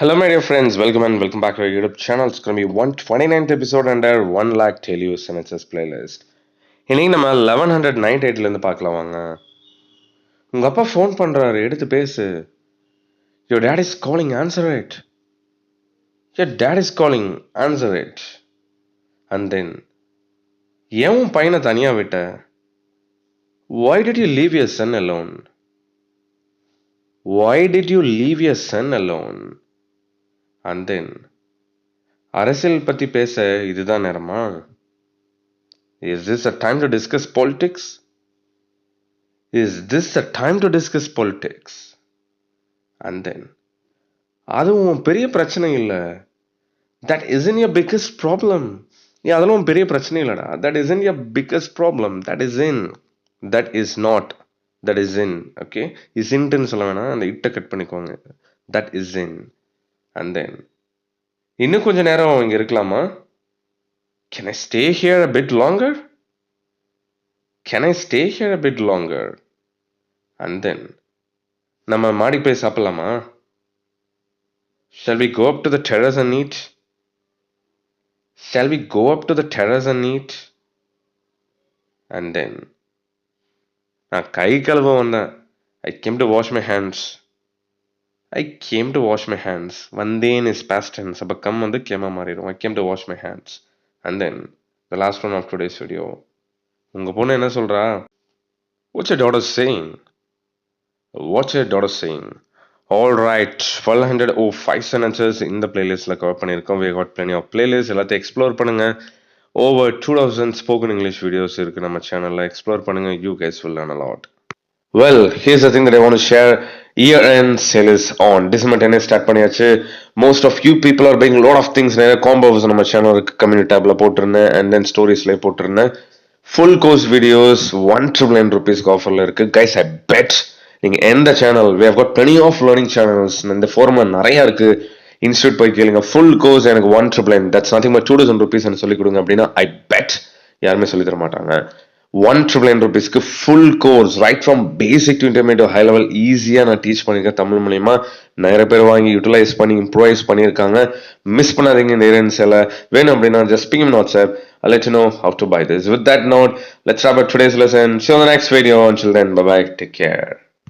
Hello, my dear friends. Welcome and welcome back to our YouTube channel. It's going to be 129th episode under 1 lakh Tell You Sentences playlist. இன்னைக்கு நம்ம 1198 இருந்து பார்க்கலாம் வாங்க. உங்க அப்பா phone பண்றாரு, எடுத்து பேசு. Your dad is calling, answer it. Your dad is calling, answer it. And then, ஏன் உன் பையனை தனியா விட்ட? Why did you leave your son alone? Why did you leave your son alone? And then, அரசியல் பத்தி பேச இதுதான் நேரமா? Is this a time to discuss politics? Is this a time to discuss politics? And then, அதுவும் பெரிய பிரச்சனை இல்லை. That isn't your biggest problem. அதெல்லாம் பெரிய பிரச்சனை இல்லைடா. That isn't your biggest problem. That is in. That is not. That is in. Okay? Isn'tன்னு சொல்ல வேணாம். அந்த இட்டை கட் பண்ணிக்கோங்க. That is in. And then, இன்னும் கொஞ்ச நேரம் இங்க இருக்கலாமா? Can I stay here a bit longer? Can I stay here a bit longer? And then, நம்ம மாடி போய் சாப்பிடலாமா? Shall we go up to the terrace and eat? Shall we go up to the terrace and eat? And then, நான் கை கழுவ வந்தேன். I came to wash my hands. I came to wash my hands. வந்தேன் is past tense. அப்ப come வந்து கேமா மாறிடும். I came to wash my hands. And then, the last one of today's video. உங்க பொண்ணு என்ன சொல்றா? What's your daughter saying? What's your daughter saying? Alright, 1205 sentences இந்த பிளேலிஸ்ட்ல கவர் பண்ணியிருக்கோம். We got plenty of playlists. எல்லாத்தையும் எக்ஸ்ப்ளோர் பண்ணுங்க. Over 2000 spoken English videos இருக்கு நம்ம சேனல்ல. எக்ஸ்ப்ளோர் பண்ணுங்க. You guys will learn a lot. Well, here's the thing that I want to share. Year-end sale is on. December 10 start பண்ணியாச்சு. Most of you people are buying a lot of things. நிறைய combos நம்ம சேனலுக்கு community டேப்ல போட்டிருந்தேன். And then ஸ்டோரிஸ்ல போட்டிருந்தேன். Full course videos 199 rupeesக்கு ஆஃபர்ல இருக்கு. Guys, I bet நீங்க எந்த channel, we have got plenty of learning channels. இந்த ஃபார்ம்ல நிறைய இருக்கு. இன்ஸ்டியூட் போய் கேளுங்க. ஃபுல் கோர்ஸ் எனக்கு 199. That's nothing but 2000 rupees சொல்லி கொடுங்க அப்படின்னா I bet யாருமே சொல்லி தர மாட்டாங்க. 199 rupeesக்கு full course right from basic to intermediate high level ஈஸியா நான் டீச் பண்ணிருக்கேன். தமிழ் மூலியமா நிறைய பேர் வாங்கி யூட்டிலைஸ் பண்ணி இம்ப்ரூவைஸ் பண்ணியிருக்காங்க. மிஸ் பண்ணாதீங்க இந்த இயர் சேலை. வேணும் அப்படின்னா just ping me on WhatsApp. I'll let you know how to buy this. With that note, let's wrap up today's lesson. See you on the next video. Until then, bye bye. Take care.